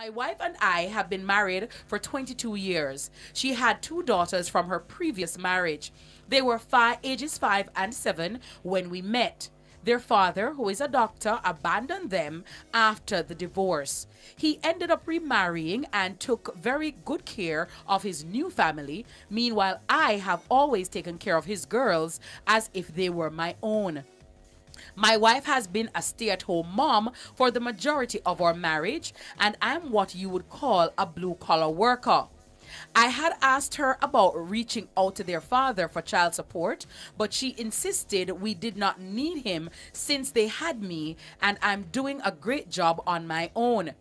My wife and I have been married for 22 years. She had two daughters from her previous marriage. They were ages 5 and 7 when we met. Their father, who is a doctor, abandoned them after the divorce. He ended up remarrying and took very good care of his new family. Meanwhile, I have always taken care of his girls as if they were my own. My wife has been a stay-at-home mom for the majority of our marriage, and I'm what you would call a blue-collar worker. I had asked her about reaching out to their father for child support, but she insisted we did not need him since they had me and I'm doing a great job on my own.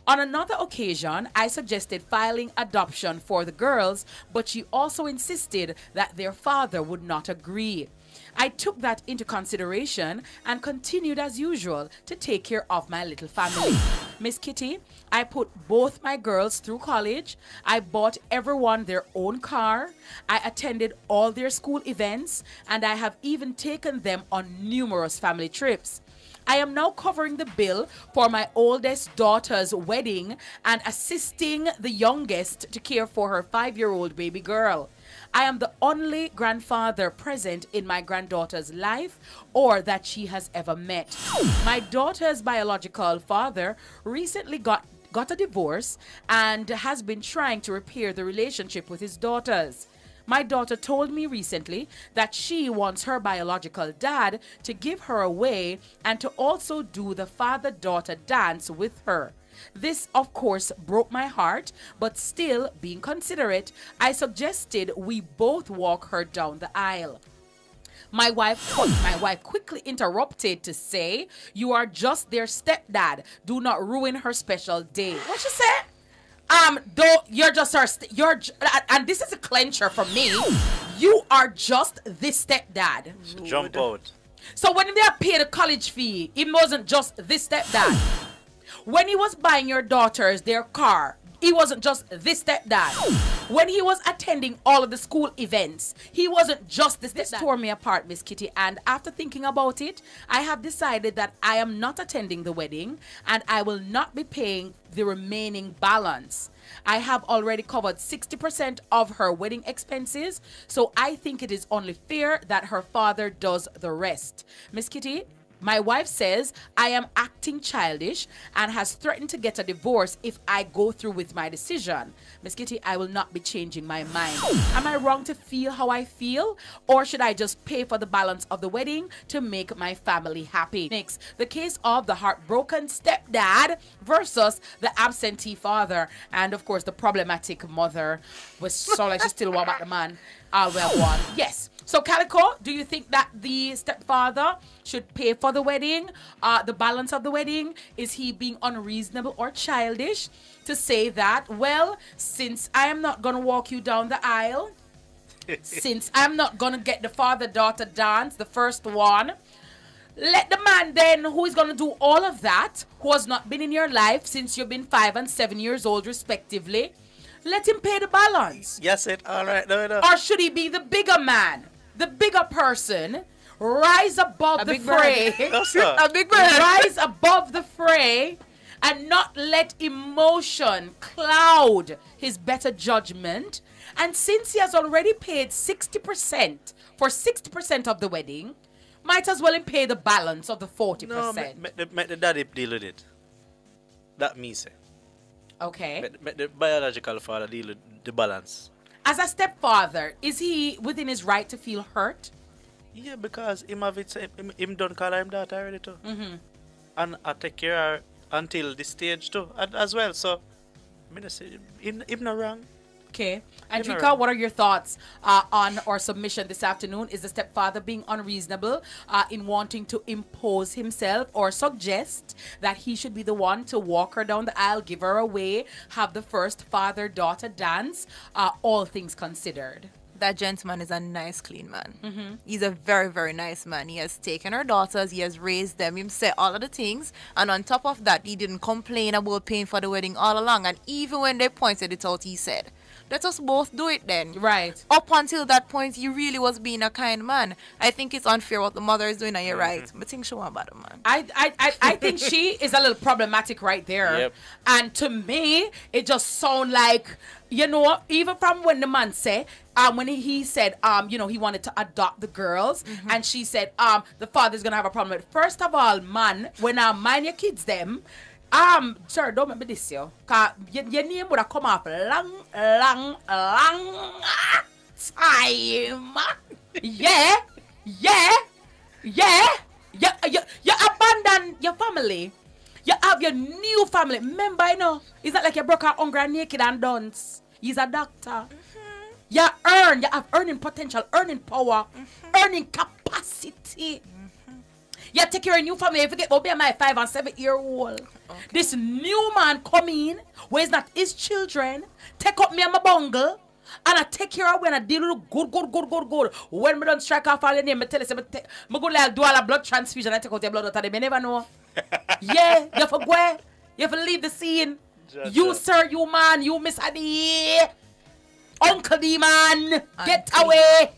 On another occasion, I suggested filing adoption for the girls, but she also insisted that their father would not agree. I took that into consideration and continued as usual to take care of my little family. Miss Kitty, I put both my girls through college. I bought everyone their own car. I attended all their school events, and I have even taken them on numerous family trips. I am now covering the bill for my oldest daughter's wedding and assisting the youngest to care for her 5-year-old baby girl. I am the only grandfather present in my granddaughter's life or that she has ever met. My daughter's biological father recently got a divorce and has been trying to repair the relationship with his daughters. My daughter told me recently that she wants her biological dad to give her away and to also do the father-daughter dance with her. This, of course, broke my heart, but still, being considerate, I suggested we both walk her down the aisle. My wife quickly interrupted to say, "You are just their stepdad. Do not ruin her special day." What she said? You're just her, and this is a clincher for me. You are just this stepdad. Jump out. So when they paid the college fee, it wasn't just this stepdad. When he was buying your daughters their car, he wasn't just this stepdad. When he was attending all of the school events, he wasn't just this stepdad. This tore me apart, Miss Kitty, and after thinking about it, I have decided that I am not attending the wedding and I will not be paying the remaining balance. I have already covered 60% of her wedding expenses, so I think it is only fair that her father does the rest. Miss Kitty, my wife says I am acting childish and has threatened to get a divorce if I go through with my decision. Miss Kitty, I will not be changing my mind. Am I wrong to feel how I feel? Or should I just pay for the balance of the wedding to make my family happy? Next, the case of the heartbroken stepdad versus the absentee father. And of course, the problematic mother was so like she still want back the man. Well, one. Yes. So, Calico, do you think that the stepfather should pay for the wedding, the balance of the wedding? Is he being unreasonable or childish to say that, well, since I am not going to walk you down the aisle, since I'm not going to get the father-daughter dance, the first one, let the man then, who is going to do all of that, who has not been in your life since you've been 5 and 7 years old respectively, let him pay the balance. Yes, it. All right. No. Or should he be the bigger man? The bigger person, rise above the fray. A big bird. Rise above the fray and not let emotion cloud his better judgment. And since he has already paid 60% for 60% of the wedding, might as well pay the balance of the 40%. No, make the daddy deal with it. That me say. Okay. Make the biological father deal with the balance. As a stepfather, is he within his right to feel hurt? Yeah, because him don't call her him daughter already too. And I take care of her until this stage too, as well. So, I mean, him not wrong. Okay. Andrika, what are your thoughts on our submission this afternoon? Is the stepfather being unreasonable in wanting to impose himself or suggest that he should be the one to walk her down the aisle, give her away, have the first father-daughter dance, all things considered? That gentleman is a nice, clean man. He's a very, very nice man. He has taken our daughters. He has raised them. He said all of the things. And on top of that, he didn't complain about paying for the wedding all along. And even when they pointed it out, he said, let us both do it then. Right. Up until that point, he really was being a kind man. I think it's unfair what the mother is doing, and you're right. But I think she want about the man. I think she is a little problematic right there. Yep. And to me, it just sound like, you know, even from when the man said, when he said, you know, he wanted to adopt the girls, and she said, the father's gonna have a problem with it. First of all, man, when I mind your kids them, sir, don't make me this, yo. Cause your name would have come off long time. Yeah. You abandon your family. You have your new family. Remember, you know, it's not like you broke out hungry and naked and dance. He's a doctor. You have earning potential, earning power, earning capacity. You take care of your new family. You forget about me and my 5 and 7 year old. Okay. This new man come in, where it's not his children, take up me and my bungle, and I take care of when I deal with good. When me don't strike off all your name, I tell you, I go like do all a blood transfusion, I take out your blood out of them. You never know. Yeah, you have to go. You have to leave the scene. You, sir, you man, you Miss Adi, Uncle D man, get away.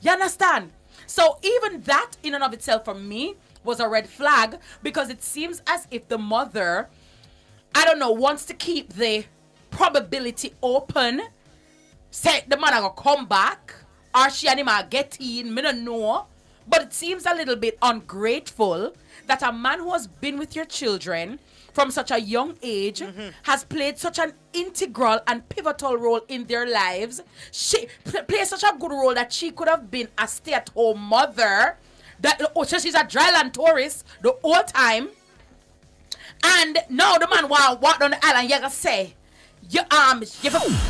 You understand? So even that in and of itself for me was a red flag, because it seems as if the mother, I don't know, wants to keep the probability open. Say the man gonna come back, or she and him are get in, me don't know. But it seems a little bit ungrateful that a man who has been with your children from such a young age has played such an integral and pivotal role in their lives. She plays such a good role that she could have been a stay-at-home mother. So she's a dryland tourist the whole time. And now the man walk down the island, you gonna say, you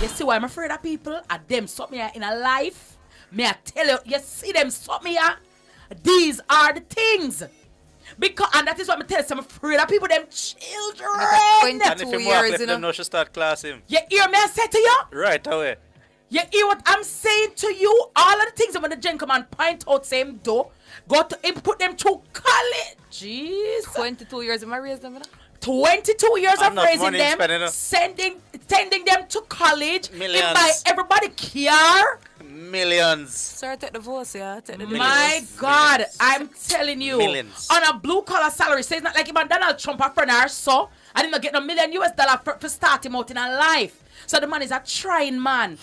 see why I'm afraid of people? And them stop me in a life. May I tell you, you see them stop me here? These are the things. Because, and that is what I'm telling you, I'm afraid of people, them children. And if him walk left them, now she start class him. You hear me I say to you? Right away. You hear what I'm saying to you? All of the things that when the gentleman point out same door, go to him, put them through college. Jeez. 22 years, am I raised them? 22 years of raising them, spending, sending them to college. Millions. By everybody care. Millions. Sir, take the voice, yeah. Take the My God, I'm telling you, millions. On a blue collar salary, so it's not like even Donald Trump a friend or so. I didn't get no $1 million for start him out in a life. So the man is a trying man,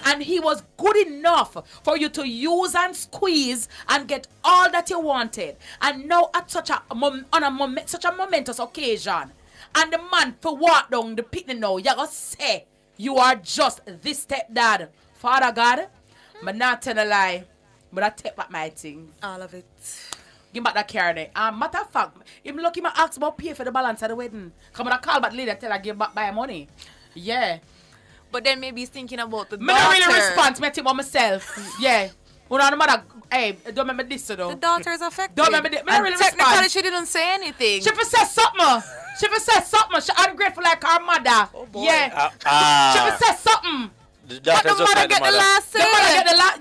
and he was good enough for you to use and squeeze and get all that you wanted. And now at such a momentous occasion, and the man for walk down the pit now, you gonna say you are just this stepdad. Father God, I'm not telling a lie, but I take back my things. All of it. Give back that car there. Matter of fact, him lucky me ask about pay for the balance of the wedding. Come on, I call back later and tell her give back my money. Yeah. But then maybe he's thinking about the daughter. Me not really respond. Me think about myself. Yeah. Well, no matter. Hey, don't make me this though. The daughter is affected. Don't make me this. Me not really technically, respond. she didn't say anything. She said something. She said something. She ungrateful like her mother. Oh boy. Yeah. She said something. The But the mother get the last say. The mother get the last.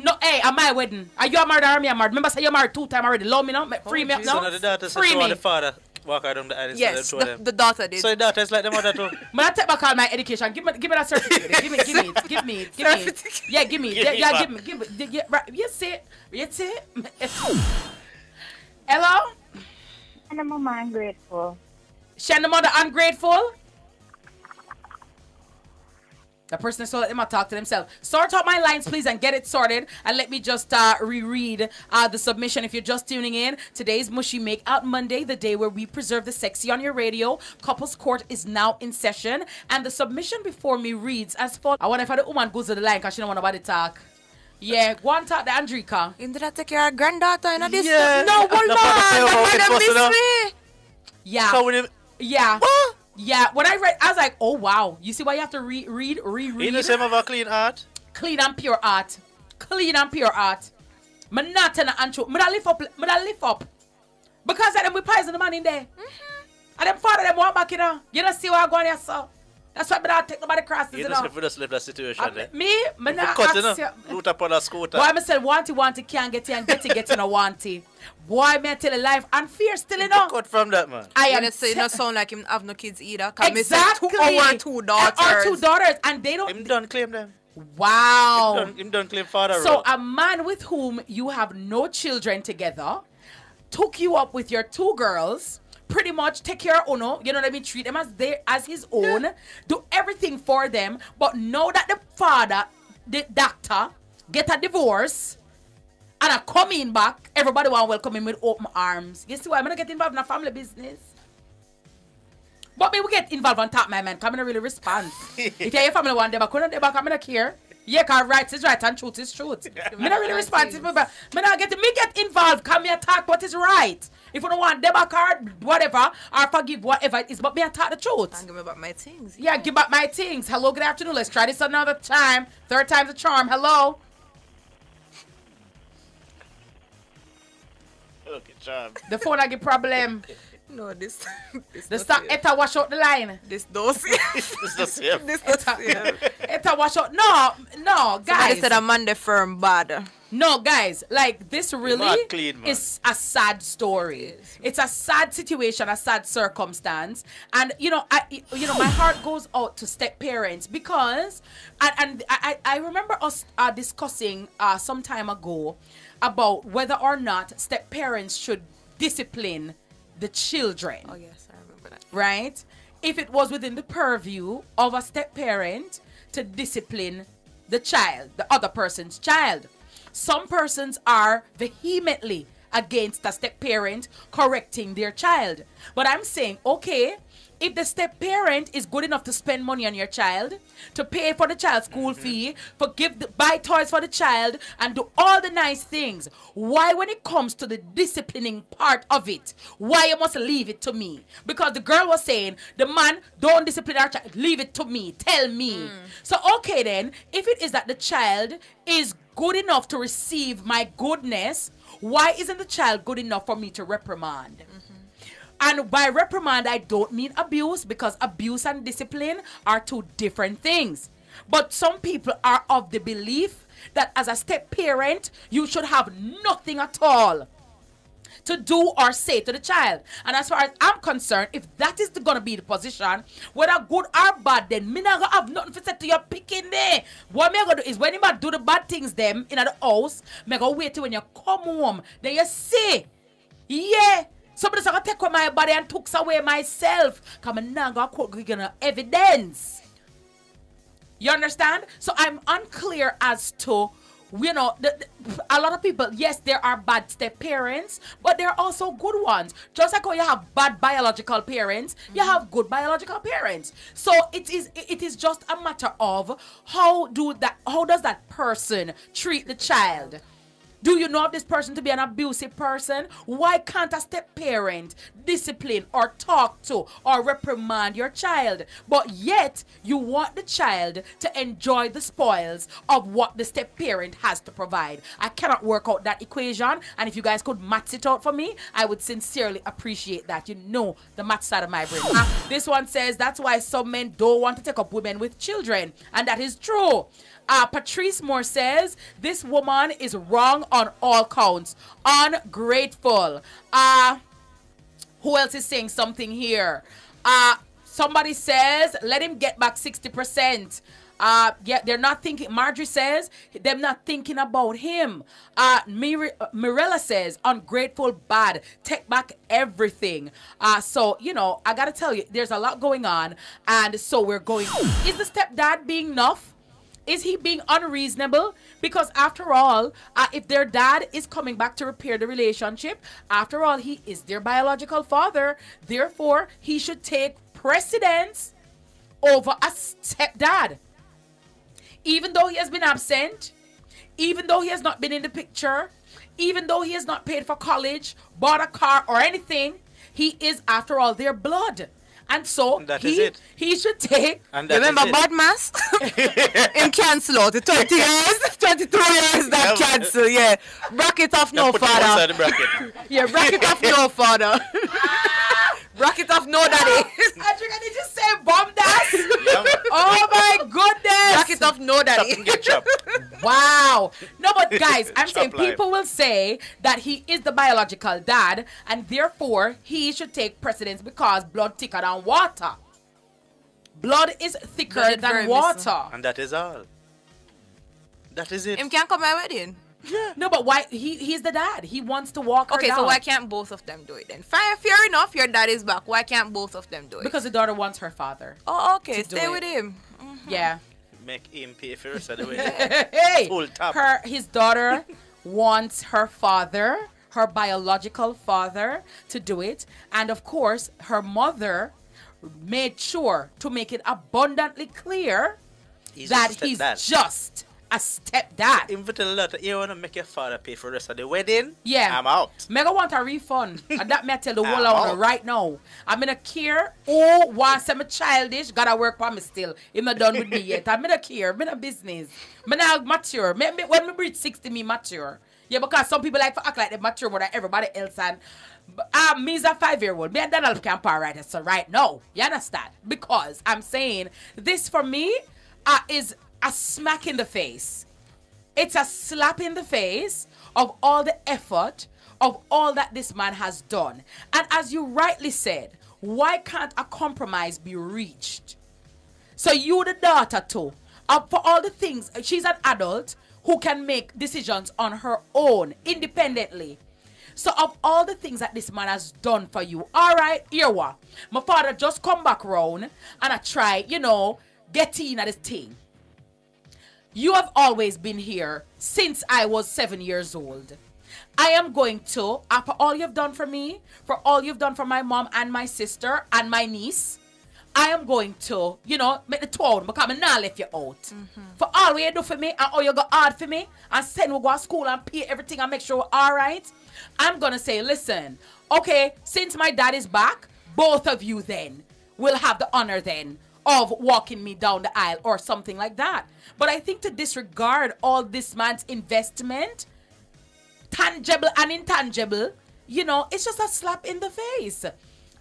No, hey, at my wedding. Are you married or me married? Remember, say you married 2 times already. Love me now. Free me up now. So the daughter said Free she me. want the father walk out on the island. Yes, So them. the daughter did. So the daughter is like the mother too. When I take back all my education, give me that certificate. Give me. Yeah, give me. Yeah, give me. Yeah, right. You see it. Hello? And I'm mama ungrateful. She and the mother ungrateful? The person is so let them talk to themselves. Sort out my lines, please, and get it sorted. And let me just reread the submission. If you're just tuning in, today's Mushy Makeout Monday, the day where we preserve the sexy on your radio. Couples Court is now in session. And the submission before me reads as follows. I wonder if the woman goes to the line because she don't want nobody to talk. Yeah, go and talk to Andrika. You did I take care of her granddaughter in this? Yeah. No, hold on. The mother miss me. Yeah. So when him, Yeah. what? Yeah, when I read, I was like, oh, wow. You see why you have to reread? You know some of our clean art? Clean and pure art. Clean and pure art. Me not tell and true. Me da lift up. Because of them we poison the man in there. And them father them walk back, you know. You don't see what I go on here, so. That's why I don't take nobody crosses, You you just know. have to just leave that situation there. Me not Cut, you ask know. you. Root upon a scooter. Boy, I said wanty can't get in and getting a wanty. Boy, me I tell you life and fear still, you know. Cut from that, man. I You am know, so you te- don't sound like him have no kids either. 'Cause me say exactly. our two daughters. Our two daughters, and they don't. Him done claim them. Wow. Him done claim father. So a man with whom you have no children together took you up with your two girls, pretty much take care of Uno, you know what I mean, treat them as his own, do everything for them, but know that the father, the doctor, get a divorce and a coming back, everybody want to welcome him with open arms. You see why I'm gonna get involved in a family business? But me we get involved on top, my man, because I'm not really respond. If your family want them back, couldn't they back, I'm gonna care. Yeah, cause right is right and truth is truth. Me not really respond to people, me not get me get involved, come me attack what is right. If you don't want them back or whatever, or forgive whatever it is, but me attack the truth. And give me back my things. Yeah, give back my things. Hello, good afternoon. Let's try this another time. Third time's a charm. Hello. Okay, charm. The phone I get problem. No, this The stock Etta wash out the line. This does. It's the same. This does. Etta wash out. No, Somebody guys. said a man the firm bad. No, guys, like this really Not clean, man. is a sad story. It's a sad situation, a sad circumstance, and my heart goes out to step parents because, and I remember us discussing some time ago about whether or not step parents should discipline the children. Oh yes, I remember that. Right? If it was within the purview of a step parent to discipline the child, the other person's child. Some persons are vehemently against a step parent correcting their child. But I'm saying, okay, if the step parent is good enough to spend money on your child, to pay for the child's school fee, buy toys for the child, and do all the nice things, why when it comes to the disciplining part of it, why you must leave it to me? Because the girl was saying, the man, don't discipline our child, leave it to me, tell me. So okay then, if it is that the child is good enough to receive my goodness, why isn't the child good enough for me to reprimand? And by reprimand, I don't mean abuse, because abuse and discipline are two different things. But some people are of the belief that as a step parent, you should have nothing at all to do or say to the child. And as far as I'm concerned, if that is going to be the position, whether good or bad, then me not going to have nothing to say to your picking there. What me going to do is when you do the bad things them in the house, me going to wait till when you come home, then you say, yeah, somebody's going to take away my body and took away myself. Because I'm not going to quote you evidence. You understand? So I'm unclear as to, a lot of people, yes, there are bad step parents, but there are also good ones. Just like how you have bad biological parents, you have good biological parents. So it is just a matter of how does that person treat the child? Do you know of this person to be an abusive person? Why can't a step parent discipline or talk to or reprimand your child? But yet, you want the child to enjoy the spoils of what the step parent has to provide. I cannot work out that equation. And if you guys could maths it out for me, I would sincerely appreciate that. You know the maths side of my brain. This one says, that's why some men don't want to take up women with children. And that is true. Patrice Moore says, this woman is wrong on all counts. Ungrateful. Who else is saying something here? Somebody says, let him get back 60%. Yeah, they're not thinking. Marjorie says, they're not thinking about him. Mirella says, ungrateful, bad. Take back everything. So, I got to tell you, there's a lot going on. And so we're going, is the stepdad being enough? Is he being unreasonable? Because after all, if their dad is coming back to repair the relationship, after all, he is their biological father. Therefore, he should take precedence over a stepdad. Even though he has been absent, even though he has not been in the picture, even though he has not paid for college, bought a car or anything, he is, after all, their blood. And so he should take. And remember Badmas? Him cancel out the 20 years, 22 years that cancel. Yeah, bracket off no father. Yeah, bracket off no father. Bracket off no daddy. I think I need to say bomb that. no daddy. Get chopped. Wow. No, but guys, I'm saying Chop life. people will say that he is the biological dad, and therefore he should take precedence because blood thicker than water. Blood is thicker Blood is than very water. And that is all. That is it. Him can't come to my wedding. No, but why? He's the dad. He wants to walk her Okay, down. so why can't both of them do it then? Fair enough, your dad is back. Why can't both of them do it? Because the daughter wants her father. Oh, okay. to do Stay it. with him. Yeah. Make him pay for the rest of the way. Hey, Full tap. his daughter wants her father, her biological father, to do it, and of course, her mother made sure to make it abundantly clear that he's just a stepdad. If you tell a lot, you want to make your father pay for the rest of the wedding? Yeah. I'm out. Mega want a refund. And that me I tell the whole I'm owner out. right now. I'm gonna care. Oh, once I'm childish, gotta work for me still. He not done with me yet. I'm gonna care. I'm in a business. I'm not mature. When me reach 60, me mature. Yeah, because some people like to act like they mature more than everybody else. And me's a 5-year-old. Me and Donald can't right so right now. You understand? Because I'm saying this for me is a smack in the face. It's a slap in the face of all the effort, of all that this man has done. And as you rightly said, why can't a compromise be reached? So you, the daughter too, for all the things, she's an adult who can make decisions on her own, independently. So of all the things that this man has done for you, all right, here what? My father just come back round and I try, get in at this thing. You have always been here since I was 7 years old. I am going to, after all you've done for me, for all you've done for my mom and my sister and my niece, I am going to, make the town because I'm not left you out. For all what you do for me and all you go hard for me and send we go to school and pay everything and make sure we're all right, I'm going to say, listen, okay, since my dad is back, both of you then will have the honor then of walking me down the aisle or something like that. But I think to disregard all this man's investment, tangible and intangible, it's just a slap in the face.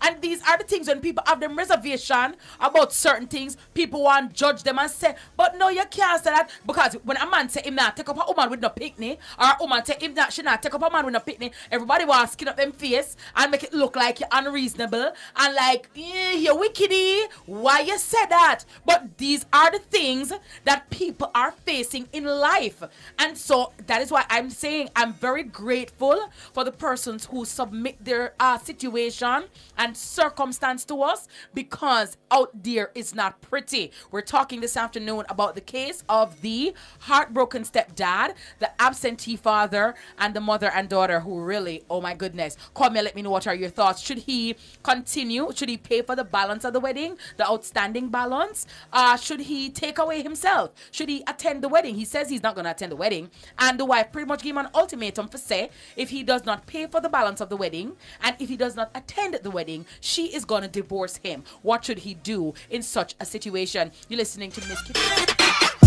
And these are the things when people have them reservation about certain things, people want to judge them and say, but no, you can't say that. Because when a man say him not take up a woman with no picnic, or a woman say him not, she not take up a man with no picnic, everybody want to skin up them face and make it look like you're unreasonable and like, you're wickedy. Why you say that? But these are the things that people are facing in life. And so that is why I'm saying I'm very grateful for the persons who submit their situation and circumstance to us, because out there is not pretty. We're talking this afternoon about the case of the heartbroken stepdad, the absentee father, and the mother and daughter who really, oh my goodness. Call me and let me know what are your thoughts. Should he continue? Should he pay for the balance of the wedding, the outstanding balance? Should he take away himself? Should he attend the wedding? He says he's not going to attend the wedding, and the wife pretty much gave him an ultimatum for say if he does not pay for the balance of the wedding and if he does not attend the wedding, she is going to divorce him. What should he do in such a situation? You're listening to Miss Kitty.